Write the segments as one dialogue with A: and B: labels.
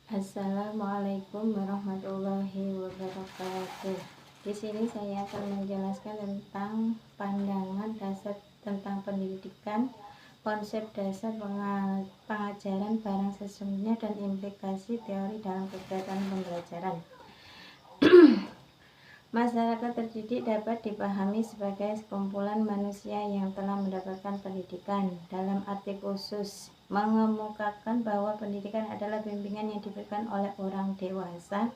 A: Assalamualaikum warahmatullahi wabarakatuh. Di sini saya akan menjelaskan tentang pandangan dasar tentang pendidikan, konsep dasar pengajaran barang sesungguhnya, dan implikasi teori dalam kegiatan pembelajaran. Masyarakat terdidik dapat dipahami sebagai sekumpulan manusia yang telah mendapatkan pendidikan. Dalam arti khusus, mengemukakan bahwa pendidikan adalah bimbingan yang diberikan oleh orang dewasa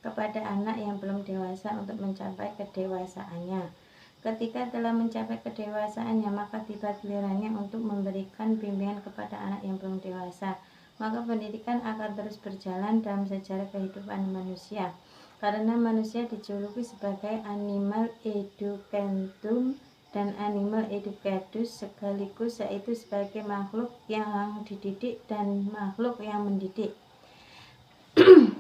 A: kepada anak yang belum dewasa untuk mencapai kedewasaannya. Ketika telah mencapai kedewasaannya, maka tiba gilirannya untuk memberikan bimbingan kepada anak yang belum dewasa. Maka pendidikan akan terus berjalan dalam sejarah kehidupan manusia. Karena manusia dijuluki sebagai animal educandum dan animal educatus sekaligus, yaitu sebagai makhluk yang dididik dan makhluk yang mendidik.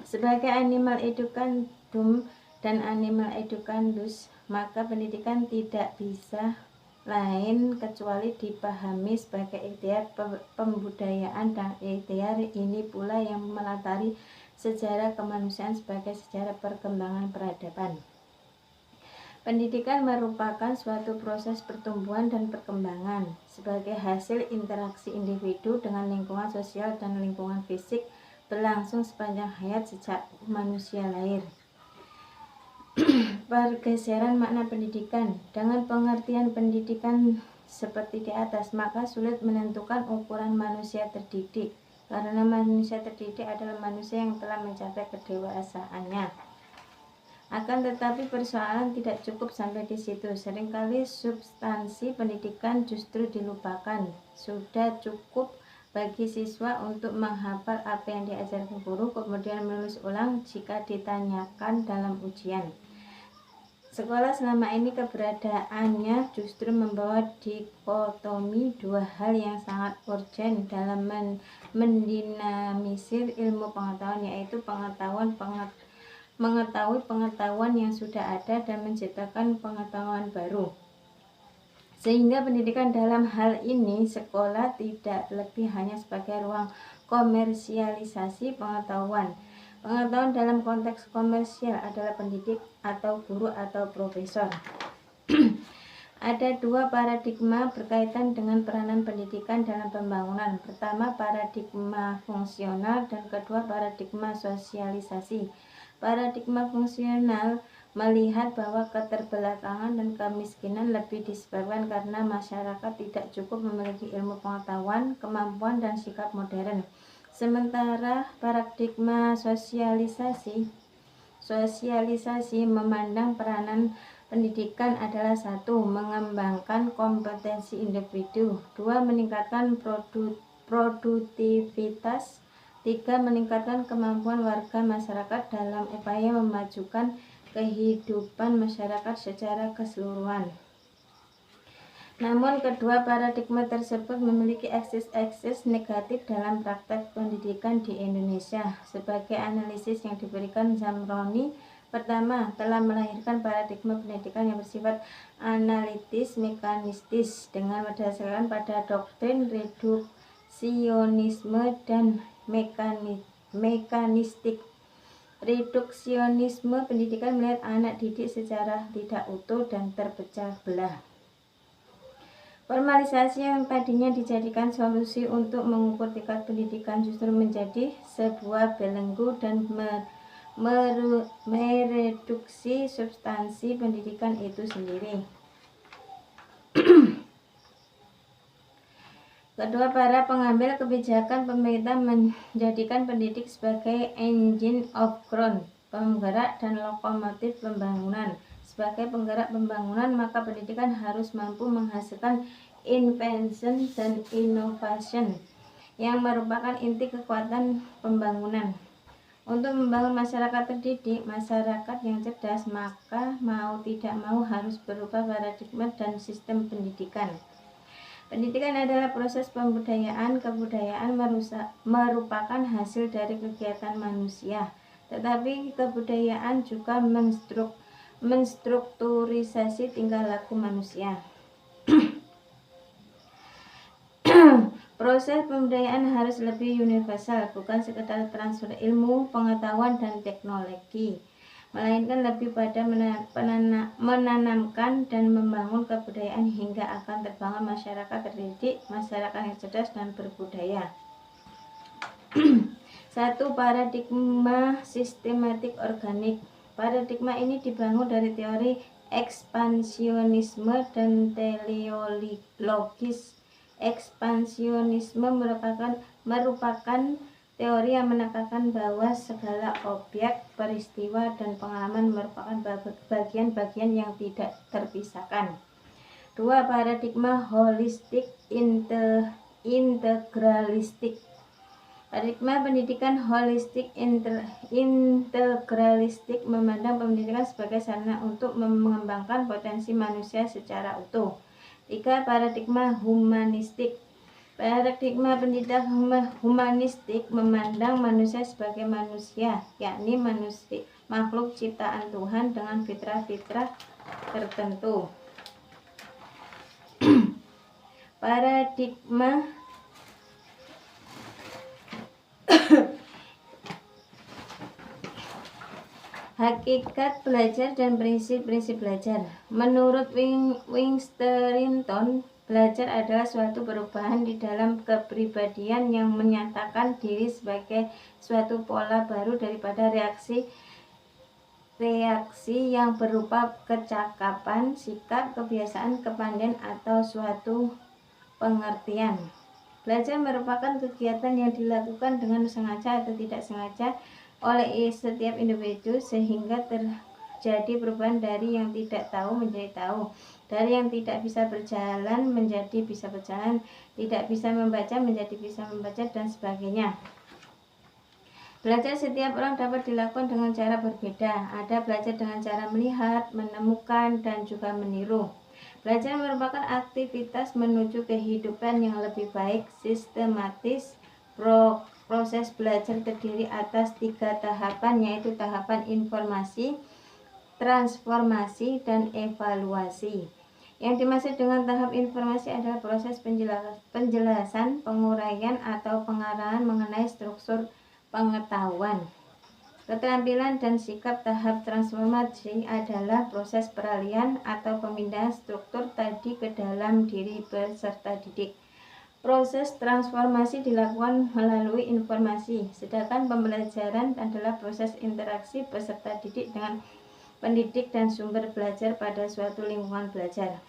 A: Sebagai animal educandum dan animal educandus, maka pendidikan tidak bisa lain kecuali dipahami sebagai ikhtiar pembudayaan, dan ikhtiar ini pula yang melatari sejarah kemanusiaan sebagai sejarah perkembangan peradaban. Pendidikan merupakan suatu proses pertumbuhan dan perkembangan sebagai hasil interaksi individu dengan lingkungan sosial dan lingkungan fisik berlangsung sepanjang hayat sejak manusia lahir. Pergeseran makna pendidikan. Dengan pengertian pendidikan seperti di atas, maka sulit menentukan ukuran manusia terdidik, karena manusia terdidik adalah manusia yang telah mencapai kedewasaannya. Akan tetapi persoalan tidak cukup sampai di situ. Seringkali substansi pendidikan justru dilupakan. Sudah cukup bagi siswa untuk menghafal apa yang diajarkan guru, kemudian menulis ulang jika ditanyakan dalam ujian. Sekolah selama ini keberadaannya justru membawa dikotomi dua hal yang sangat urgen dalam mendinamisir ilmu pengetahuan, yaitu mengetahui pengetahuan yang sudah ada dan menciptakan pengetahuan baru. Sehingga pendidikan dalam hal ini, sekolah tidak lebih hanya sebagai ruang komersialisasi pengetahuan. Pengetahuan dalam konteks komersial adalah pendidik atau guru atau profesor. Ada dua paradigma berkaitan dengan peranan pendidikan dalam pembangunan. Pertama, paradigma fungsional, dan kedua, paradigma sosialisasi. Paradigma fungsional melihat bahwa keterbelakangan dan kemiskinan lebih disebabkan karena masyarakat tidak cukup memiliki ilmu pengetahuan, kemampuan, dan sikap modern. Sementara paradigma sosialisasi memandang peranan pendidikan adalah: 1. Mengembangkan kompetensi individu, 2. Meningkatkan produktivitas, 3. Meningkatkan kemampuan warga masyarakat dalam upaya memajukan kehidupan masyarakat secara keseluruhan. Namun kedua paradigma tersebut memiliki eksis negatif dalam praktek pendidikan di Indonesia. Sebagai analisis yang diberikan Zamroni, pertama, telah melahirkan paradigma pendidikan yang bersifat analitis mekanistis dengan berdasarkan pada doktrin reduksionisme dan mekanistik. Reduksionisme pendidikan melihat anak didik secara tidak utuh dan terpecah belah. Formalisasi yang tadinya dijadikan solusi untuk mengukur tingkat pendidikan justru menjadi sebuah belenggu dan mereduksi substansi pendidikan itu sendiri. Kedua, para pengambil kebijakan pemerintah menjadikan pendidik sebagai engine of growth, penggerak dan lokomotif pembangunan. Sebagai penggerak pembangunan, maka pendidikan harus mampu menghasilkan invention dan innovation yang merupakan inti kekuatan pembangunan. Untuk membangun masyarakat terdidik, masyarakat yang cerdas, maka mau tidak mau harus berubah paradigma dan sistem pendidikan. Pendidikan adalah proses pembudayaan. Kebudayaan merupakan hasil dari kegiatan manusia, tetapi kebudayaan juga menstrukturisasi tingkah laku manusia. Proses pemberdayaan harus lebih universal, bukan sekedar transfer ilmu, pengetahuan, dan teknologi, melainkan lebih pada menanamkan dan membangun kebudayaan hingga akan terbangun masyarakat terdidik, masyarakat yang cerdas dan berbudaya. 1. Paradigma sistematik organik. Paradigma ini dibangun dari teori ekspansionisme dan teleologis. Ekspansionisme merupakan teori yang menekankan bahwa segala objek, peristiwa, dan pengalaman merupakan bagian-bagian yang tidak terpisahkan. 2. Paradigma holistik integralistik. Paradigma pendidikan holistik integralistik memandang pendidikan sebagai sarana untuk mengembangkan potensi manusia secara utuh. 3. Paradigma humanistik. Paradigma pendidikan humanistik memandang manusia sebagai manusia, yakni manusia makhluk ciptaan Tuhan dengan fitrah-fitrah tertentu. Paradigma hakikat belajar dan prinsip-prinsip belajar. Menurut Winston, belajar adalah suatu perubahan di dalam kepribadian yang menyatakan diri sebagai suatu pola baru daripada reaksi yang berupa kecakapan, sikap, kebiasaan, kepandaian, atau suatu pengertian. Belajar merupakan kegiatan yang dilakukan dengan sengaja atau tidak sengaja oleh setiap individu sehingga terjadi perubahan dari yang tidak tahu menjadi tahu, dari yang tidak bisa berjalan menjadi bisa berjalan, tidak bisa membaca menjadi bisa membaca, dan sebagainya. Belajar setiap orang dapat dilakukan dengan cara berbeda. Ada belajar dengan cara melihat, menemukan, dan juga meniru. Belajar merupakan aktivitas menuju kehidupan yang lebih baik, sistematis. Proses belajar terdiri atas 3 tahapan, yaitu tahapan informasi, transformasi, dan evaluasi. Yang dimaksud dengan tahap informasi adalah proses penjelasan, penguraian, atau pengarahan mengenai struktur pengetahuan, keterampilan, dan sikap. Tahap transformasi adalah proses peralihan atau pemindahan struktur tadi ke dalam diri peserta didik. Proses transformasi dilakukan melalui informasi, sedangkan pembelajaran adalah proses interaksi peserta didik dengan pendidik dan sumber belajar pada suatu lingkungan belajar.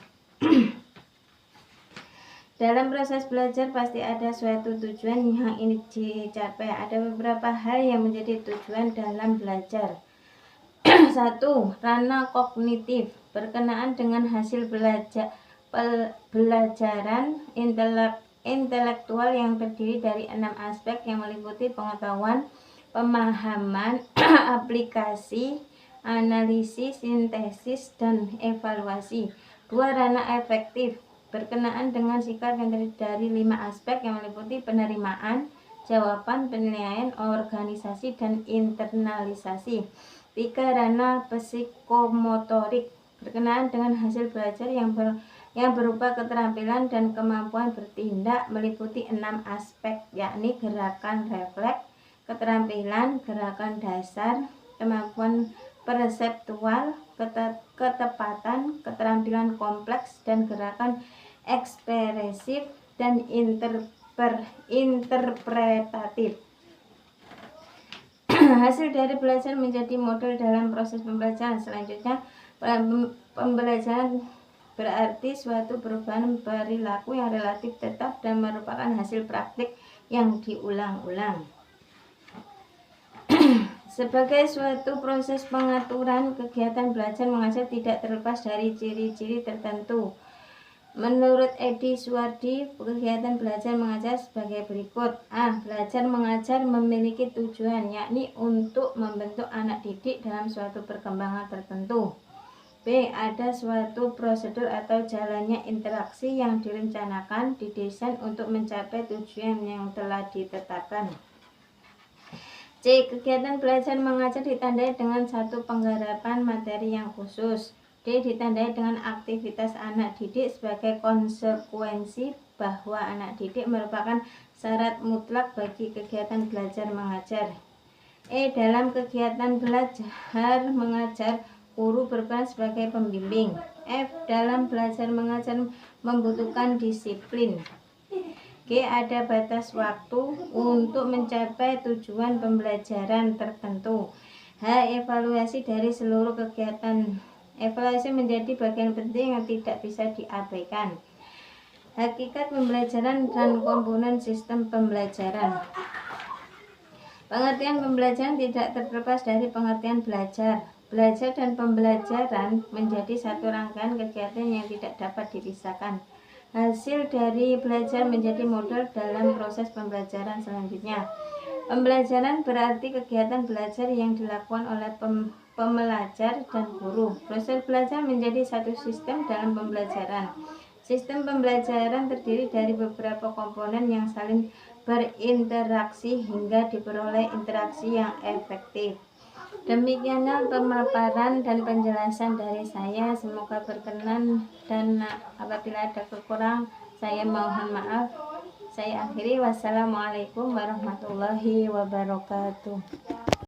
A: Dalam proses belajar pasti ada suatu tujuan yang ingin dicapai. Ada beberapa hal yang menjadi tujuan dalam belajar. 1. Ranah kognitif, berkenaan dengan hasil pelajaran intelektual yang terdiri dari 6 aspek yang meliputi pengetahuan, pemahaman, aplikasi, analisis, sintesis, dan evaluasi. 2. Ranah efektif, berkenaan dengan sikap yang terdiri dari 5 aspek yang meliputi penerimaan, jawaban, penilaian, organisasi, dan internalisasi. 3. Ranah psikomotorik, berkenaan dengan hasil belajar yang berupa keterampilan dan kemampuan bertindak, meliputi 6 aspek, yakni gerakan refleks, keterampilan, gerakan dasar, kemampuan perseptual, ketepatan, keterampilan kompleks, dan gerakan ekspresif dan interpretatif. Hasil dari belajar menjadi model dalam proses pembelajaran. Selanjutnya, pembelajaran berarti suatu perubahan perilaku yang relatif tetap dan merupakan hasil praktik yang diulang-ulang. Sebagai suatu proses pengaturan, kegiatan belajar mengajar tidak terlepas dari ciri-ciri tertentu. Menurut Edi Suwardi, kegiatan belajar mengajar sebagai berikut. A. Belajar mengajar memiliki tujuan, yakni untuk membentuk anak didik dalam suatu perkembangan tertentu. B. Ada suatu prosedur atau jalannya interaksi yang direncanakan, didesain untuk mencapai tujuan yang telah ditetapkan. C. Kegiatan belajar mengajar ditandai dengan satu penggarapan materi yang khusus. D. Ditandai dengan aktivitas anak didik sebagai konsekuensi bahwa anak didik merupakan syarat mutlak bagi kegiatan belajar mengajar. Dalam kegiatan belajar mengajar, guru berperan sebagai pembimbing. Dalam belajar mengajar membutuhkan disiplin. Ada batas waktu untuk mencapai tujuan pembelajaran tertentu. Evaluasi dari seluruh kegiatan. Evaluasi menjadi bagian penting yang tidak bisa diabaikan. Hakikat pembelajaran dan komponen sistem pembelajaran. Pengertian pembelajaran tidak terlepas dari pengertian belajar. Belajar dan pembelajaran menjadi satu rangkaian kegiatan yang tidak dapat dipisahkan. Hasil dari belajar menjadi modal dalam proses pembelajaran selanjutnya. Pembelajaran berarti kegiatan belajar yang dilakukan oleh pembelajar dan guru. Proses belajar menjadi satu sistem dalam pembelajaran. Sistem pembelajaran terdiri dari beberapa komponen yang saling berinteraksi hingga diperoleh interaksi yang efektif. Demikianlah pemaparan dan penjelasan dari saya. Semoga berkenan, dan apabila ada kekurangan saya mohon maaf. Saya akhiri. Wassalamualaikum warahmatullahi wabarakatuh.